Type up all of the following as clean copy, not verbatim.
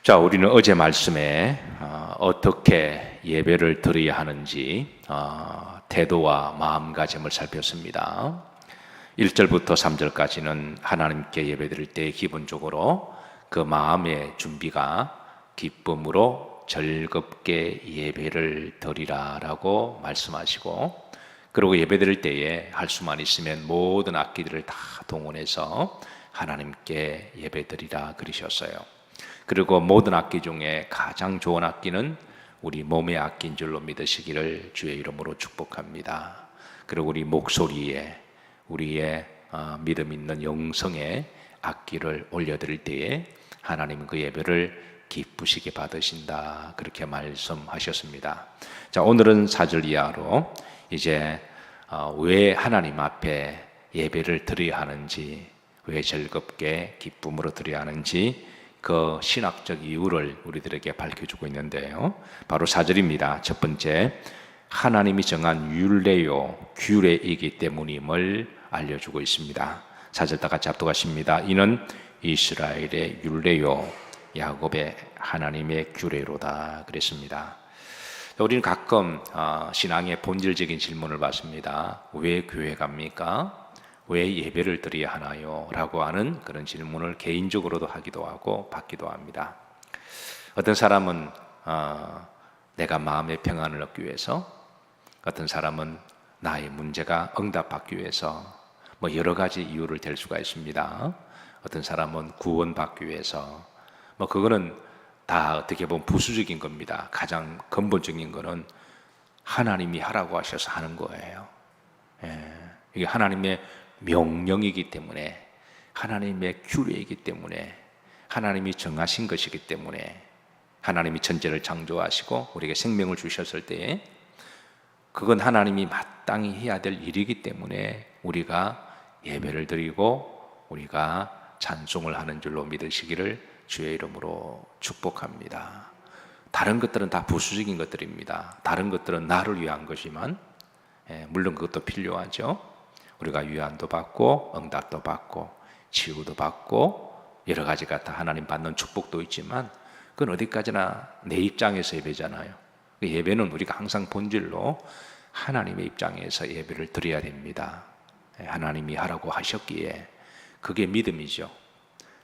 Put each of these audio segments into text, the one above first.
자, 우리는 어제 말씀에 어떻게 예배를 드려야 하는지 태도와 마음가짐을 살폈습니다. 1절부터 3절까지는 하나님께 예배드릴 때 기본적으로 그 마음의 준비가 기쁨으로 즐겁게 예배를 드리라 라고 말씀하시고, 그리고 예배드릴 때에 할 수만 있으면 모든 악기들을 다 동원해서 하나님께 예배드리라 그러셨어요. 그리고 모든 악기 중에 가장 좋은 악기는 우리 몸의 악기인 줄로 믿으시기를 주의 이름으로 축복합니다. 그리고 우리 목소리에, 우리의 믿음 있는 영성에 악기를 올려드릴 때에 하나님은 그 예배를 기쁘시게 받으신다, 그렇게 말씀하셨습니다. 자, 오늘은 4절 이하로 이제 왜 하나님 앞에 예배를 드려야 하는지, 왜 즐겁게 기쁨으로 드려야 하는지 그 신학적 이유를 우리들에게 밝혀주고 있는데요, 바로 4절입니다. 첫 번째, 하나님이 정한 율례요 규례이기 때문임을 알려주고 있습니다. 4절 다 같이 합독하십니다. 이는 이스라엘의 율례요 야곱의 하나님의 규례로다 그랬습니다. 우리는 가끔 신앙의 본질적인 질문을 받습니다. 왜 교회 갑니까? 왜 예배를 드려야 하나요? 라고 하는 그런 질문을 개인적으로도 하기도 하고 받기도 합니다. 어떤 사람은 내가 마음의 평안을 얻기 위해서, 어떤 사람은 나의 문제가 응답받기 위해서, 여러 가지 이유를 댈 수가 있습니다. 어떤 사람은 구원받기 위해서, 그거는 다 어떻게 보면 부수적인 겁니다. 가장 근본적인 거는 하나님이 하라고 하셔서 하는 거예요. 이게 하나님의 명령이기 때문에, 하나님의 규례이기 때문에, 하나님이 정하신 것이기 때문에, 하나님이 천지를 창조하시고 우리에게 생명을 주셨을 때 그건 하나님이 마땅히 해야 될 일이기 때문에 우리가 예배를 드리고 우리가 찬송을 하는 줄로 믿으시기를 주의 이름으로 축복합니다. 다른 것들은 다 부수적인 것들입니다. 다른 것들은 나를 위한 것이지만, 물론 그것도 필요하죠. 우리가 위안도 받고 응답도 받고 치유도 받고 여러 가지가 다 하나님 받는 축복도 있지만, 그건 어디까지나 내 입장에서 예배잖아요. 예배는 우리가 항상 본질로 하나님의 입장에서 예배를 드려야 됩니다. 하나님이 하라고 하셨기에 그게 믿음이죠.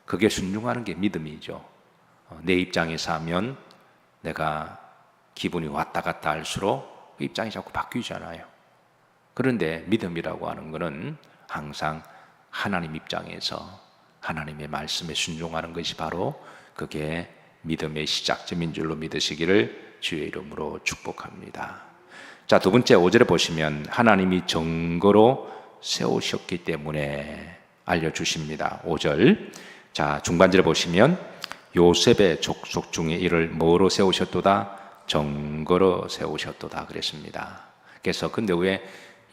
그게 순종하는 게 믿음이죠. 내 입장에서 하면 내가 기분이 왔다 갔다 할수록 그 입장이 자꾸 바뀌잖아요. 그런데 믿음이라고 하는 것은 항상 하나님 입장에서 하나님의 말씀에 순종하는 것이 바로 그게 믿음의 시작점인 줄로 믿으시기를 주의 이름으로 축복합니다. 자, 두 번째 5절에 보시면 하나님이 증거로 세우셨기 때문에 알려주십니다. 5절, 자, 중반절에 보시면 요셉의 족속 중에 이를 뭐로 세우셨도다? 증거로 세우셨도다 그랬습니다. 그래서 근데 왜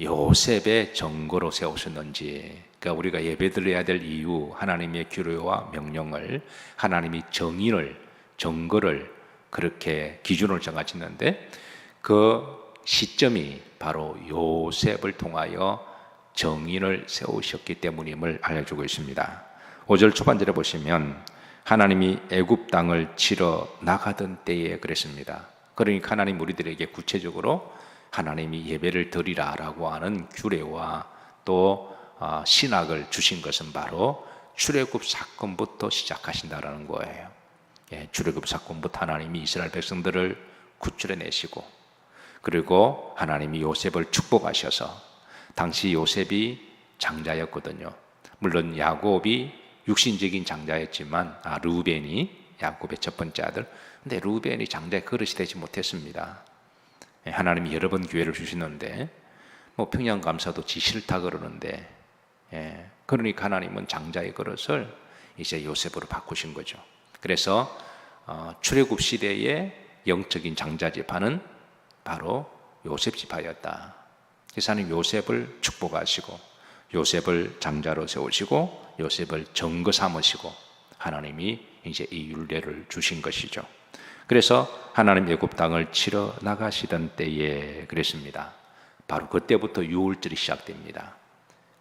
요셉의 증거로 세우셨는지, 그러니까 우리가 예배드려야 될 이유, 하나님의 규례와 명령을, 하나님이 증거를 그렇게 기준을 정하시는데 그 시점이 바로 요셉을 통하여 정인을 세우셨기 때문임을 알려주고 있습니다. 5절 초반절에 보시면 하나님이 애굽 땅을 치러 나가던 때에 그랬습니다. 그러니까 하나님 우리들에게 구체적으로 하나님이 예배를 드리라라고 하는 규례와 또 신학을 주신 것은 바로 출애굽 사건부터 시작하신다라는 거예요. 출애굽 사건부터 하나님이 이스라엘 백성들을 구출해내시고, 그리고 하나님이 요셉을 축복하셔서, 당시 요셉이 장자였거든요. 물론 야곱이 육신적인 장자였지만 르우벤이 야곱의 첫 번째 아들, 근데 르우벤이 장자의 그릇이 되지 못했습니다. 하나님이 여러 번 기회를 주시는데 평양감사도 지 싫다 그러는데, 그러니까 하나님은 장자의 그릇을 이제 요셉으로 바꾸신 거죠. 그래서 출애굽 시대의 영적인 장자 지파는 바로 요셉 지파였다. 그래서 하나님 요셉을 축복하시고 요셉을 장자로 세우시고 요셉을 증거 삼으시고 하나님이 이제 이 율례를 주신 것이죠. 그래서 하나님 애굽 땅을 치러 나가시던 때에 그랬습니다. 바로 그때부터 유월절이 시작됩니다.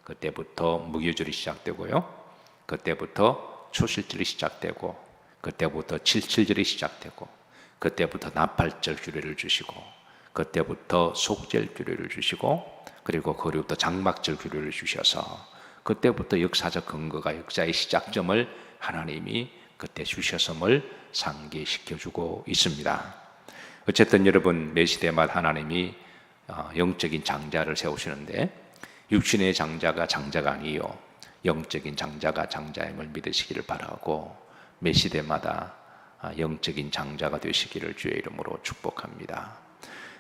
그때부터 무교절이 시작되고요. 그때부터 초실절이 시작되고, 그때부터 77절이 시작되고 그때부터 나팔절 규례를 주시고 그때부터 속죄 규례를 주시고 그리고 그리고부터 장막절 규례를 주셔서 그때부터 역사적 근거가 역사의 시작점을 하나님이 그때 주셨음을 상기시켜주고 있습니다. 어쨌든 여러분, 매 시대마다 하나님이 영적인 장자를 세우시는데 육신의 장자가 장자가 아니요 영적인 장자가 장자임을 믿으시기를 바라고 매 시대마다 영적인 장자가 되시기를 주의 이름으로 축복합니다.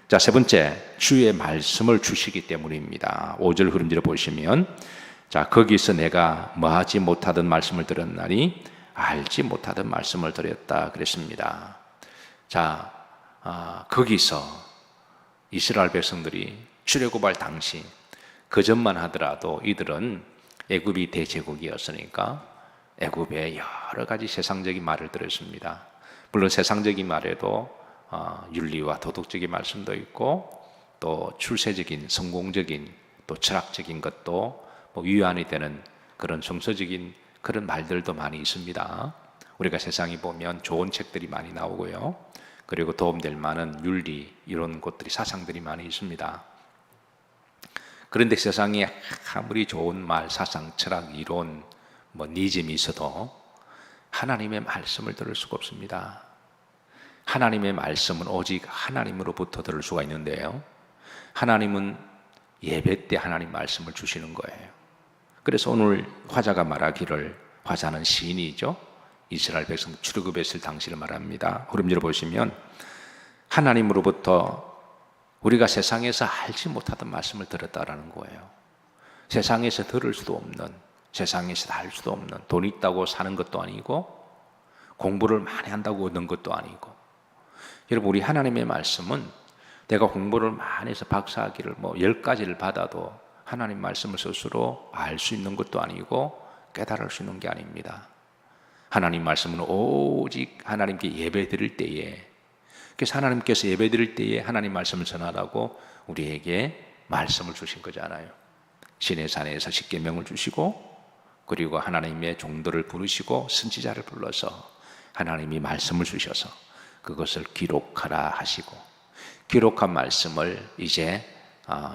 자, 세 번째, 주의 말씀을 주시기 때문입니다. 5절 흐름지를 보시면 자, 거기서 내가 뭐하지 못하던 말씀을 들었나니 알지 못하던 말씀을 드렸다 그랬습니다. 자, 거기서 이스라엘 백성들이 출애굽할 당시 그 전만 하더라도 이들은 애굽이 대제국이었으니까 애굽의 여러 가지 세상적인 말을 들었습니다. 물론 세상적인 말에도 윤리와 도덕적인 말씀도 있고 또 출세적인 성공적인 또 철학적인 것도 위안이 되는 그런 정서적인 그런 말들도 많이 있습니다. 우리가 세상에 보면 좋은 책들이 많이 나오고요. 그리고 도움될 만한 윤리 이런 것들이 사상들이 많이 있습니다. 그런데 세상에 아무리 좋은 말, 사상, 철학, 이론, 니즘이 있어도 하나님의 말씀을 들을 수가 없습니다. 하나님의 말씀은 오직 하나님으로부터 들을 수가 있는데요. 하나님은 예배 때 하나님 말씀을 주시는 거예요. 그래서 오늘 화자가 말하기를, 화자는 시인이죠. 이스라엘 백성 출애굽했을 당시를 말합니다. 흐름지를 보시면 하나님으로부터 우리가 세상에서 알지 못하던 말씀을 들었다라는 거예요. 세상에서 들을 수도 없는, 세상에서 알 수도 없는, 돈 있다고 사는 것도 아니고 공부를 많이 한다고 얻는 것도 아니고. 여러분, 우리 하나님의 말씀은 내가 공부를 많이 해서 박사학위를 10가지를 받아도 하나님 말씀을 스스로 알 수 있는 것도 아니고 깨달을 수 있는 게 아닙니다. 하나님 말씀은 오직 하나님께 예배 드릴 때에, 그래서 하나님께서 예배 드릴 때에 하나님 말씀을 전하라고 우리에게 말씀을 주신 거잖아요. 시내산에서 십계명을 주시고 그리고 하나님의 종들을 부르시고 선지자를 불러서 하나님이 말씀을 주셔서 그것을 기록하라 하시고 기록한 말씀을 이제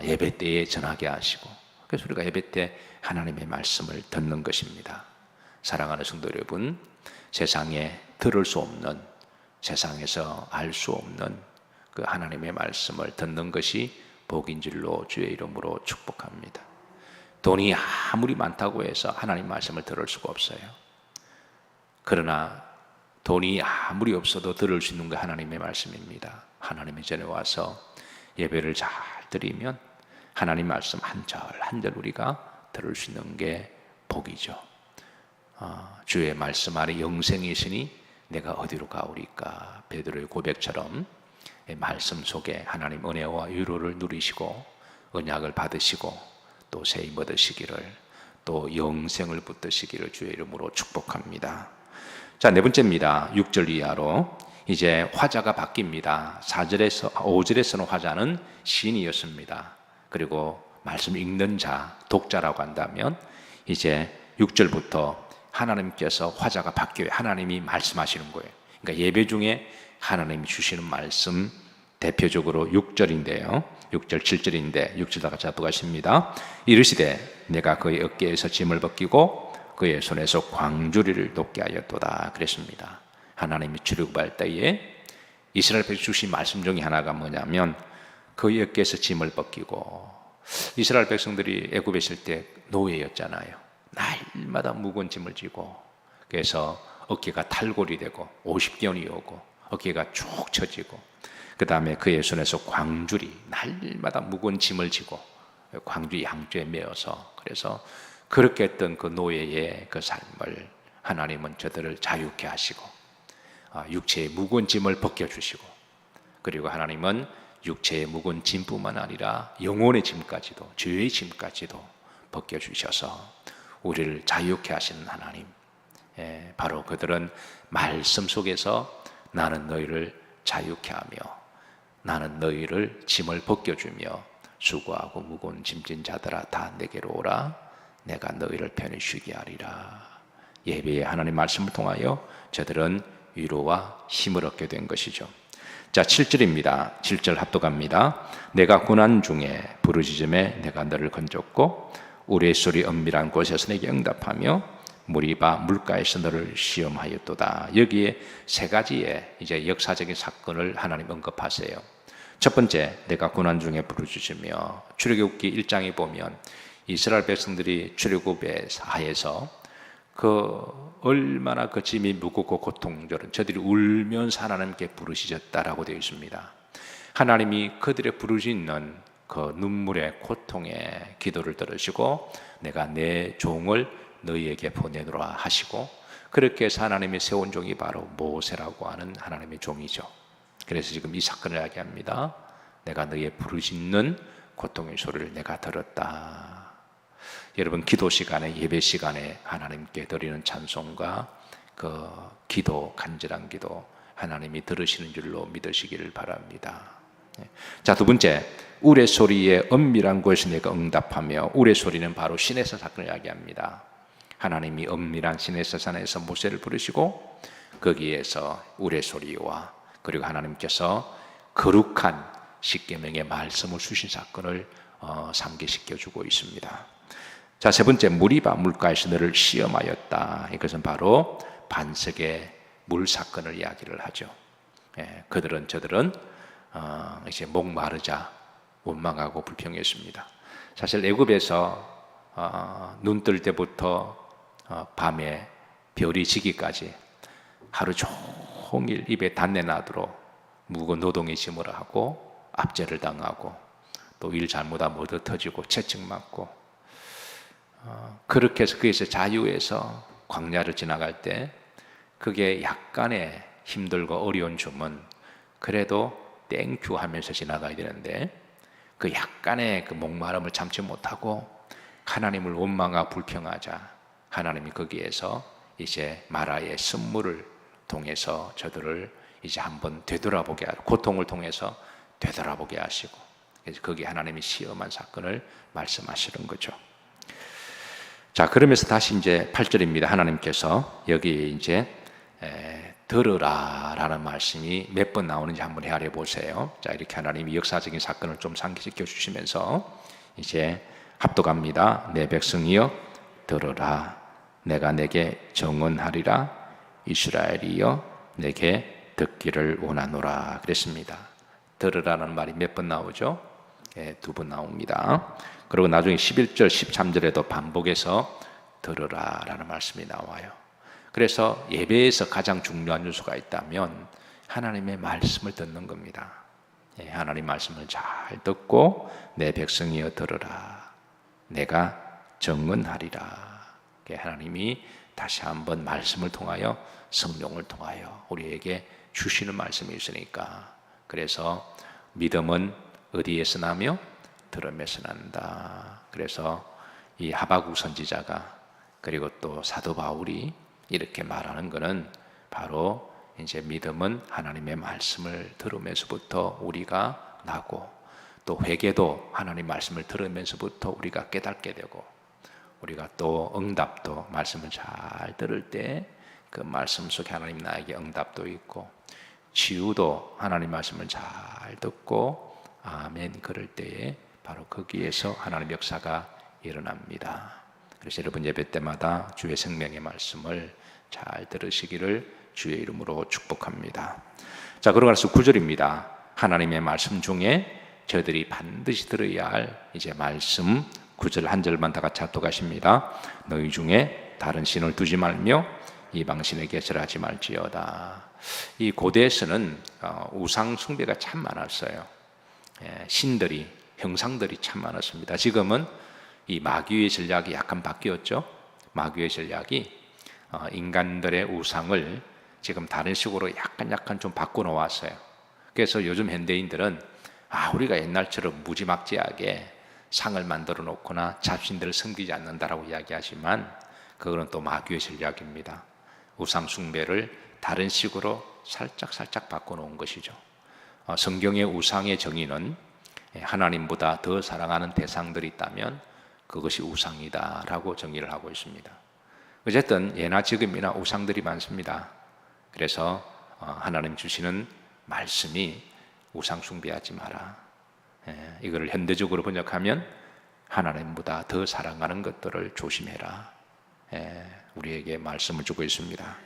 예배 때에 전하게 하시고, 그래서 우리가 예배 때 하나님의 말씀을 듣는 것입니다. 사랑하는 성도 여러분, 세상에 들을 수 없는, 세상에서 알 수 없는 그 하나님의 말씀을 듣는 것이 복인 줄로 주의 이름으로 축복합니다. 돈이 아무리 많다고 해서 하나님 말씀을 들을 수가 없어요. 그러나 돈이 아무리 없어도 들을 수 있는 게 하나님의 말씀입니다. 하나님의 전에 와서 예배를 잘 드리면 하나님 말씀 한 절 한 절 우리가 들을 수 있는 게 복이죠. 주의 말씀 안에 영생이 있으니 내가 어디로 가오리까. 베드로의 고백처럼 말씀 속에 하나님 은혜와 위로를 누리시고 언약을 받으시고 또 새 힘 얻으시기를, 또 영생을 붙드시기를 주의 이름으로 축복합니다. 자, 네 번째입니다. 6절 이하로 이제 화자가 바뀝니다. 5절에서는 화자는 시인이었습니다. 그리고 말씀 읽는 자, 독자라고 한다면 이제 6절부터 하나님께서 화자가 바뀌어요. 하나님이 말씀하시는 거예요. 그러니까 예배 중에 하나님이 주시는 말씀, 대표적으로 6절인데요. 6절, 7절인데 6절 다 같이 합독하십니다. 이르시되 내가 그의 어깨에서 짐을 벗기고 그의 손에서 광주리를 돕게 하였도다 그랬습니다. 하나님이 출애굽할 때에 이스라엘 백성 주신 말씀 중에 하나가 뭐냐면 그의 어깨에서 짐을 벗기고, 이스라엘 백성들이 애굽에 있을 때 노예였잖아요. 날마다 무거운 짐을 지고, 그래서 어깨가 탈골이 되고 50견이 오고 어깨가 쭉 처지고, 그 다음에 그의 손에서 광주리, 날마다 무거운 짐을 지고 광주 양쪽에 메어서, 그래서 그렇게 했던 그 노예의 그 삶을 하나님은 저들을 자유케 하시고 육체의 무거운 짐을 벗겨주시고, 그리고 하나님은 육체의 무거운 짐뿐만 아니라 영혼의 짐까지도, 죄의 짐까지도 벗겨주셔서 우리를 자유케 하시는 하나님, 바로 그들은 말씀 속에서 나는 너희를 자유케 하며 나는 너희를 짐을 벗겨주며 수고하고 무거운 짐진 자들아 다 내게로 오라 내가 너희를 편히 쉬게 하리라. 예배의 하나님 말씀을 통하여 저들은 위로와 힘을 얻게 된 것이죠. 자, 7절입니다. 7절 합독합니다. 내가 고난 중에 부르짖음에 내가 너를 건졌고 우레소리 은밀한 곳에서 내게 응답하며 무리바 물가에서 너를 시험하였도다. 여기에 세 가지의 이제 역사적인 사건을 하나님 언급하세요. 첫 번째, 내가 고난 중에 부르짖으며, 출애굽기 1장에 보면 이스라엘 백성들이 출애굽의 하에서 얼마나 그 짐이 무겁고 고통스러운 저들이 울면서 하나님께 부르짖었다라고 되어 있습니다. 하나님이 그들의 부르짖는 그 눈물의 고통의 기도를 들으시고 내가 내 종을 너희에게 보내노라 하시고, 그렇게 해서 하나님이 세운 종이 바로 모세라고 하는 하나님의 종이죠. 그래서 지금 이 사건을 이야기합니다. 내가 너희의 부르짖는 고통의 소리를 내가 들었다. 여러분, 기도 시간에, 예배 시간에 하나님께 드리는 찬송과 그 기도, 간절한 기도 하나님이 들으시는 줄로 믿으시기를 바랍니다. 자, 두 번째, 우레소리의 은밀한 곳에서 내가 응답하며, 우레소리는 바로 시내산 사건을 이야기합니다. 하나님이 은밀한 시내산 산에서 모세를 부르시고 거기에서 우레소리와 그리고 하나님께서 거룩한 십계명의 말씀을 주신 사건을 상기시켜주고 있습니다. 자, 세 번째, 무리바 물가에서 너를 시험하였다. 이것은 바로 반석의 물 사건을 이야기를 하죠. 저들은 이제 목마르자 원망하고 불평했습니다. 사실 애굽에서 눈 뜰 때부터 밤에 별이 지기까지 하루 종일 입에 단내 나도록 무거운 노동의 짐을 하고 압제를 당하고 또 일 잘못하면 얻어 터지고 채찍 맞고, 그렇게 해서 거기서 자유해서 광야를 지나갈 때 그게 약간의 힘들고 어려운 점은 그래도 땡큐 하면서 지나가야 되는데, 그 약간의 그 목마름을 참지 못하고 하나님을 원망하고 불평하자 하나님이 거기에서 이제 마라의 쓴물을 통해서 저들을 이제 한번 되돌아보게 하고, 고통을 통해서 되돌아보게 하시고, 그래서 거기 하나님이 시험한 사건을 말씀하시는 거죠. 자, 그러면서 다시 이제 8절입니다. 하나님께서 여기 이제 들으라 라는 말씀이 몇 번 나오는지 한번 헤아려 보세요. 자, 이렇게 하나님이 역사적인 사건을 좀 상기시켜 주시면서 이제 합독합니다. 내 백성이여 들으라. 내가 내게 정언하리라. 이스라엘이여 내게 듣기를 원하노라 그랬습니다. 들으라는 말이 몇 번 나오죠? 두 번 나옵니다. 그리고 나중에 11절, 13절에도 반복해서 들으라 라는 말씀이 나와요. 그래서 예배에서 가장 중요한 요소가 있다면 하나님의 말씀을 듣는 겁니다. 하나님 말씀을 잘 듣고 내 백성이여 들으라. 내가 정언하리라. 하나님이 다시 한번 말씀을 통하여, 성령을 통하여 우리에게 주시는 말씀이 있으니까, 그래서 믿음은 어디에서 나며 들음에서 난다. 그래서 이 하박국 선지자가 그리고 또 사도 바울이 이렇게 말하는 것은 바로 이제 믿음은 하나님의 말씀을 들으면서부터 우리가 나고, 또 회개도 하나님 말씀을 들으면서부터 우리가 깨닫게 되고, 우리가 또 응답도 말씀을 잘 들을 때 그 말씀 속에 하나님 나에게 응답도 있고, 치유도 하나님 말씀을 잘 듣고 아멘 그럴 때에 바로 거기에서 하나님 역사가 일어납니다. 그래서 여러분 예배 때마다 주의 생명의 말씀을 잘 들으시기를 주의 이름으로 축복합니다. 자, 그러고 나서 9절입니다. 하나님의 말씀 중에 저희들이 반드시 들어야 할 이제 말씀 9절 한 절만 다 같이 합독하십니다. 너희 중에 다른 신을 두지 말며 이방신에게 절하지 말지어다. 이 고대에서는 우상 숭배가 참 많았어요. 신들이, 형상들이 참 많았습니다. 지금은 이 마귀의 전략이 약간 바뀌었죠. 마귀의 전략이 인간들의 우상을 지금 다른 식으로 약간 좀 바꿔놓았어요. 그래서 요즘 현대인들은 우리가 옛날처럼 무지막지하게 상을 만들어 놓거나 잡신들을 섬기지 않는다라고 이야기하지만 그거는 또 마귀의 전략입니다. 우상 숭배를 다른 식으로 살짝 바꿔놓은 것이죠. 성경의 우상의 정의는 하나님보다 더 사랑하는 대상들이 있다면 그것이 우상이다라고 정의를 하고 있습니다. 어쨌든 예나 지금이나 우상들이 많습니다. 그래서 하나님 주시는 말씀이 우상 숭배하지 마라. 이거를 현대적으로 번역하면 하나님보다 더 사랑하는 것들을 조심해라. 우리에게 말씀을 주고 있습니다.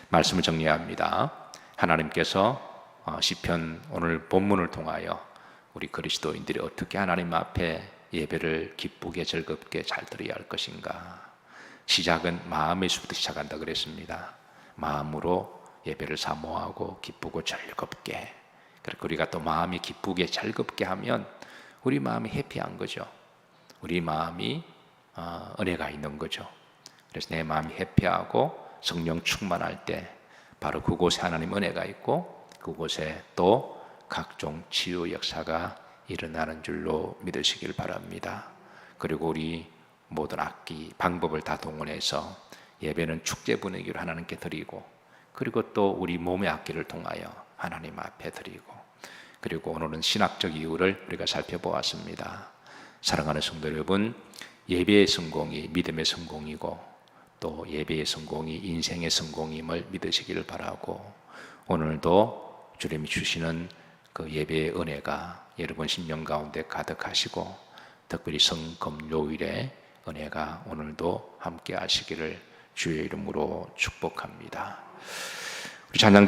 말씀을 정리합니다. 하나님께서 시편 오늘 본문을 통하여 우리 그리스도인들이 어떻게 하나님 앞에 예배를 기쁘게 즐겁게 잘 드려야 할 것인가. 시작은 마음에서부터 시작한다 그랬습니다. 마음으로 예배를 사모하고 기쁘고 즐겁게. 그리고 우리가 또 마음이 기쁘게 즐겁게 하면 우리 마음이 해피한 거죠. 우리 마음이 은혜가 있는 거죠. 그래서 내 마음이 해피하고 성령 충만할 때 바로 그곳에 하나님 은혜가 있고 그곳에 또 각종 치유 역사가 일어나는 줄로 믿으시길 바랍니다. 그리고 우리 모든 악기, 방법을 다 동원해서 예배는 축제 분위기로 하나님께 드리고 그리고 또 우리 몸의 악기를 통하여 하나님 앞에 드리고 그리고 오늘은 신학적 이유를 우리가 살펴보았습니다. 사랑하는 성도 여러분, 예배의 성공이 믿음의 성공이고 또 예배의 성공이 인생의 성공임을 믿으시기를 바라고 오늘도 주님이 주시는 그 예배의 은혜가 여러분 심령 가운데 가득하시고 특별히 성금요일에 은혜가 오늘도 함께 하시기를 주의 이름으로 축복합니다. 우리 찬양